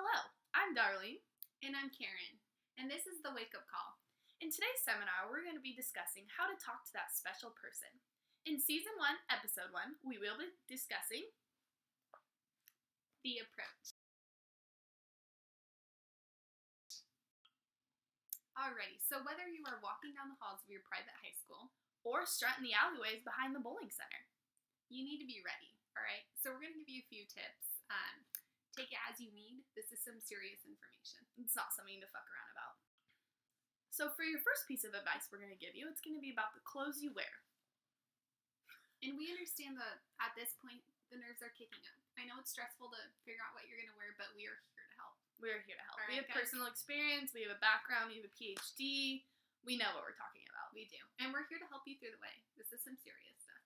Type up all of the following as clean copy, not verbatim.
Hello, I'm Darlene. And I'm Karen, and this is the Wake Up Call. In today's seminar, we're going to be discussing how to talk to that special person. In Season 1, Episode 1, we will be discussing The approach. Alrighty, so whether you are walking down the halls of your private high school, or strutting the alleyways behind the bowling center, you need to be ready, alright? So we're going to give you a few tips. Take it as you need. This is some serious information. it's not something to fuck around about. So for your first piece of advice we're going to give you, it's going to be about the clothes you wear. And we understand that at this point, the nerves are kicking up. I know it's stressful to figure out what you're going to wear, but we are here to help. We're here to help. All We right, have guys. personal experience, we have a background, we have a PhD, we know what we're talking about. We do. And we're here to help you through the way. This is some serious stuff.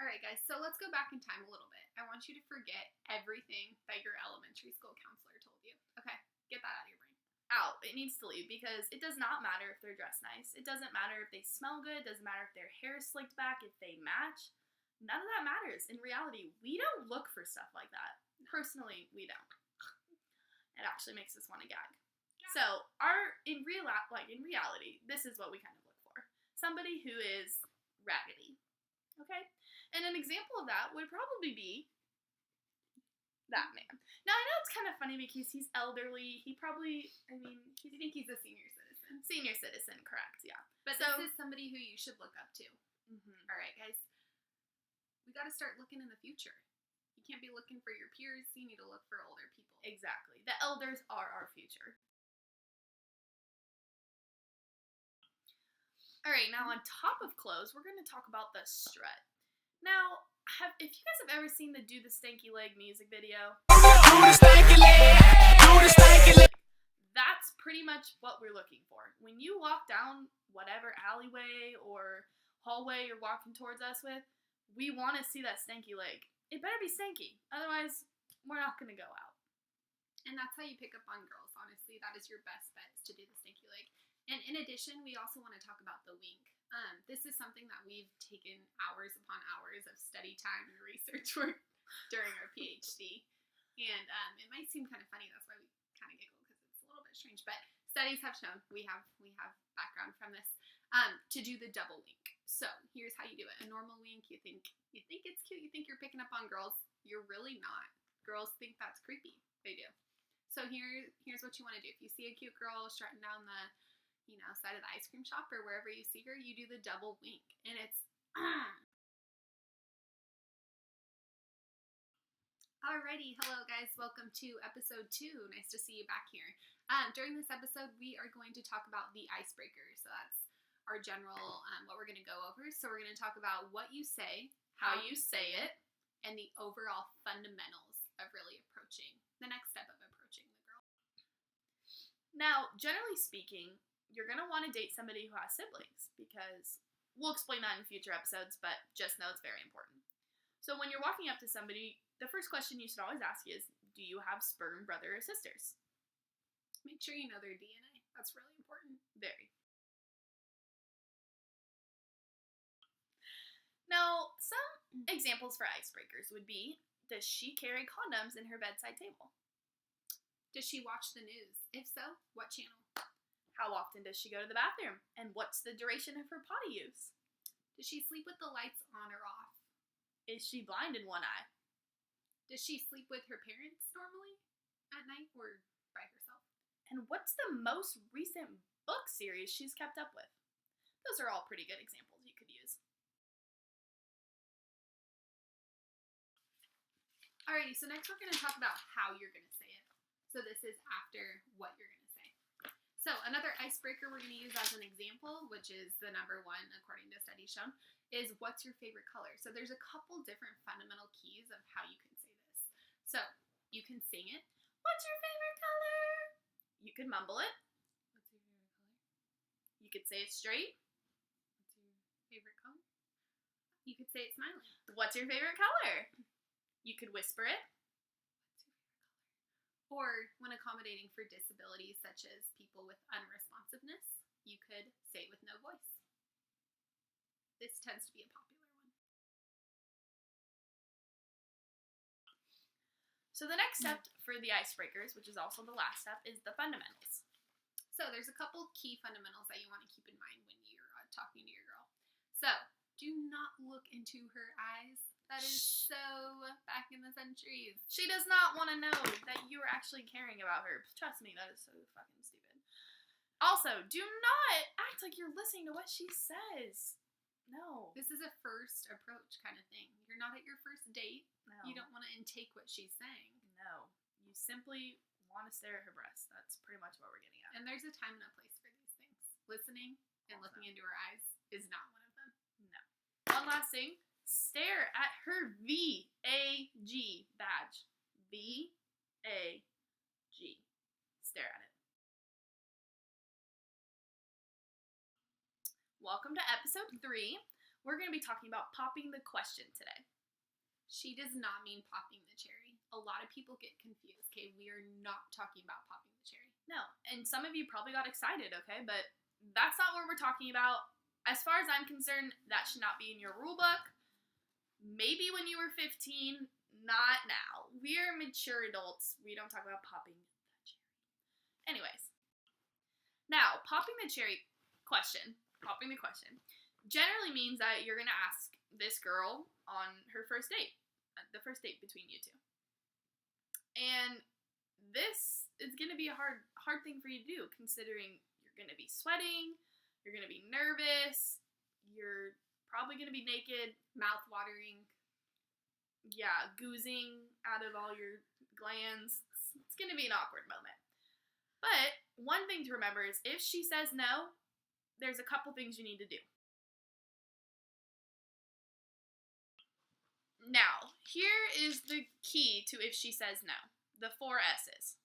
Alright guys, so let's go back in time a little bit. I want you to forget everything that your elementary school counselor told you. Okay, get that out of your brain. Out. It needs to leave because it does not matter if they're dressed nice. It doesn't matter if they smell good. It doesn't matter if their hair is slicked back, if they match. None of that matters. In reality, we don't look for stuff like that. Personally, we don't. It actually makes us want to gag. So, in reality, this is what we kind of look for. Somebody who is raggedy. Okay? And an example of that would probably be that man. Now, I know it's kind of funny because he's elderly. You think he's a senior citizen. Senior citizen, correct, yeah. But So- this is somebody who you should look up to. Alright guys, we gotta start looking in the future. You can't be looking for your peers, you need to look for older people. Exactly. The elders are our future. Alright, now on top of clothes, we're going to talk about the strut. Now, if you guys have ever seen the Do the Stanky Leg music video, that's pretty much what we're looking for. When you walk down whatever alleyway or hallway you're walking towards us with, we want to see that stanky leg. It better be stanky, otherwise we're not going to go out. And that's how you pick up on girls, honestly. That is your best bet, is to do the stinky leg. And in addition, we also want to talk about the wink. This is something that we've taken hours upon hours of study time and research work during our PhD. And it might seem kind of funny, that's why we kind of giggle, because it's a little bit strange. But studies have shown, we have background from this, to do the double wink. So here's how you do it. A normal wink, you think it's cute, you think you're picking up on girls. You're really not. Girls think that's creepy. They do. So here's what you want to do. If you see a cute girl strutting down the side of the ice cream shop or wherever you see her, you do the double wink. And it's Alrighty, hello guys, welcome to episode 2. Nice to see you back here. During this episode, we are going to talk about the icebreaker. So that's our general, what we're going to go over. So we're going to talk about what you say, How you say it, and the overall fundamentals of really approaching, the next step of approaching the girl. Now, generally speaking, you're going to want to date somebody who has siblings because we'll explain that in future episodes, but just know it's very important. So when you're walking up to somebody, the first question you should always ask is, do you have sperm brother or sisters? Make sure you know their DNA. That's really important. Very. Now, some examples for icebreakers would be, does she carry condoms in her bedside table? Does she watch the news? If so, what channel? How often does she go to the bathroom? And what's the duration of her potty use? Does she sleep with the lights on or off? Is she blind in one eye? Does she sleep with her parents normally at night or by herself? And what's the most recent book series she's kept up with? Those are all pretty good examples you could use. Alrighty, so next we're going to talk about how you're going to say it. So this is after what you're going to say. So another icebreaker we're going to use as an example, which is the number 1 according to studies shown, is what's your favorite color? So there's a couple different fundamental keys of how you can say this. So you can sing it. What's your favorite color? You could mumble it. What's your favorite color? You could say it straight. What's your favorite color? You could say it smiling. What's your favorite color? You could whisper it. Or when accommodating for disabilities such as people with unresponsiveness, you could say it with no voice. This tends to be a popular one. So the next step for the icebreakers, which is also the last step, is the fundamentals. So there's a couple key fundamentals that you want to keep in mind when you're talking to your girl. So do not look into her eyes. That is so back in the centuries. She does not want to know that you are actually caring about her. Trust me, that is so fucking stupid. Also, do not act like you're listening to what she says. No. This is a first approach kind of thing. You're not at your first date. No. You don't want to intake what she's saying. No. You simply want to stare at her breasts. That's pretty much what we're getting at. And there's a time and a place for these things. Listening and looking into her eyes is not one of them. No. One last thing. Stare at her VAG badge. VAG. Stare at it. Welcome to episode 3. We're going to be talking about popping the question today. She does not mean popping the cherry. A lot of people get confused, okay? We are not talking about popping the cherry. No, and some of you probably got excited, okay? But that's not what we're talking about. As far as I'm concerned, that should not be in your rule book. Maybe when you were 15, not now. We're mature adults. We don't talk about popping the cherry. Anyways. Now, popping the cherry question, popping the question, generally means that you're going to ask this girl on her first date. The first date between you two. And this is going to be a hard thing for you to do, considering you're going to be sweating, you're going to be nervous, you're probably going to be naked, mouth watering, yeah, goozing out of all your glands. It's going to be an awkward moment. But one thing to remember is if she says no, there's a couple things you need to do. Now, here is the key to if she says no. The 4 S's.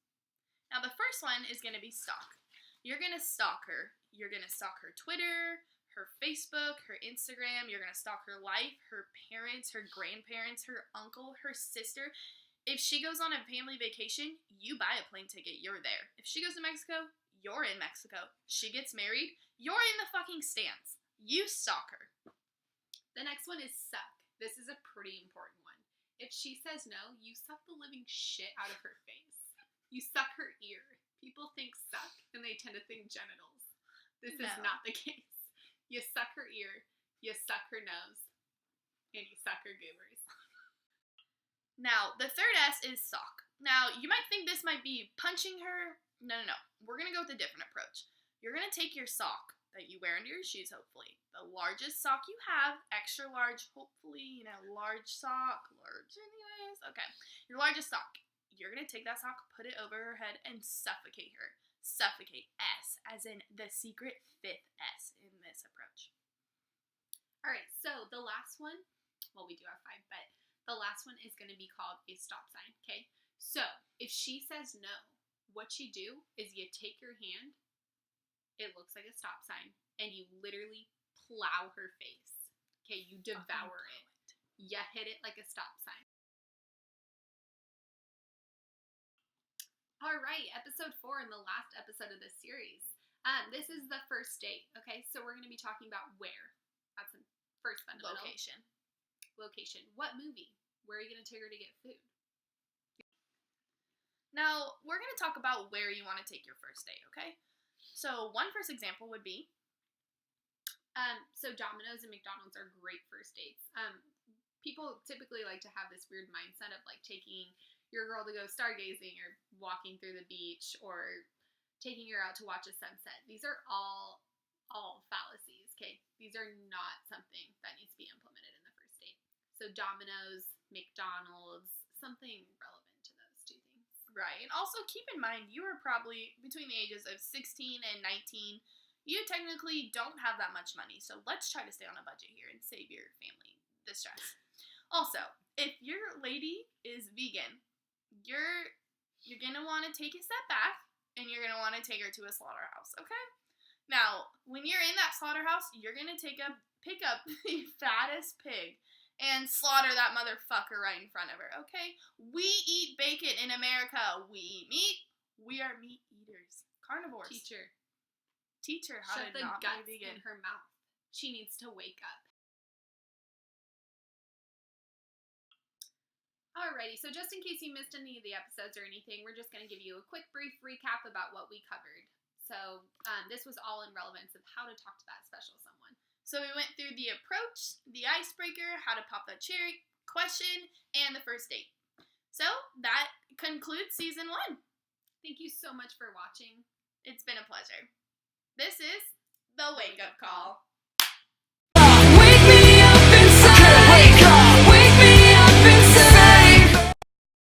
Now, the first one is going to be stalk. You're going to stalk her. You're going to stalk her Twitter, her Facebook, her Instagram. You're going to stalk her life, her parents, her grandparents, her uncle, her sister. If she goes on a family vacation, you buy a plane ticket. You're there. If she goes to Mexico, you're in Mexico. She gets married, you're in the fucking stands. You stalk her. The next one is suck. This is a pretty important one. If she says no, you suck the living shit out of her face. You suck her ear. People think suck, and they tend to think genitals. This is not the case. You suck her ear, you suck her nose, and you suck her goobers. Now, the third S is sock. Now, you might think this might be punching her. No. We're going to go with a different approach. You're going to take your sock that you wear under your shoes, hopefully. The largest sock you have, extra large, hopefully, large sock, large anyways. Okay, your largest sock. You're going to take that sock, put it over her head, and suffocate her. Suffocate. S, as in the secret 5th S in this approach. All right, so the last one, well, we do have 5, but the last one is going to be called a stop sign, okay? So, if she says no, what you do is you take your hand, it looks like a stop sign, and you literally plow her face, okay? You devour it. You hit it like a stop sign. All right, episode 4 and the last episode of this series. This is the first date, okay? So we're going to be talking about where. That's the first fundamental. Location. What movie? Where are you going to take her to get food? Now, we're going to talk about where you want to take your first date, okay? So one first example would be? So Domino's and McDonald's are great first dates. People typically like to have this weird mindset of like taking your girl to go stargazing or walking through the beach or taking her out to watch a sunset. These are all fallacies, okay? These are not something that needs to be implemented in the first date. So Domino's, McDonald's, something relevant to those two things. Right. And also keep in mind, you are probably between the ages of 16 and 19. You technically don't have that much money, so let's try to stay on a budget here and save your family the stress. Also, if your lady is vegan, you're gonna want to take a step back and you're gonna want to take her to a slaughterhouse, okay? Now, when you're in that slaughterhouse, you're gonna pick up the fattest pig and slaughter that motherfucker right in front of her, okay? We eat bacon in America. We eat meat. We are meat eaters. Carnivores. Teach her how Shove to the not guts be vegan. in her mouth. She needs to wake up. Alrighty, so just in case you missed any of the episodes or anything, we're just going to give you a quick, brief recap about what we covered. So this was all in relevance of how to talk to that special someone. So we went through the approach, the icebreaker, how to pop that cherry, question, and the first date. So that concludes season 1. Thank you so much for watching. It's been a pleasure. This is The Wake Up Call.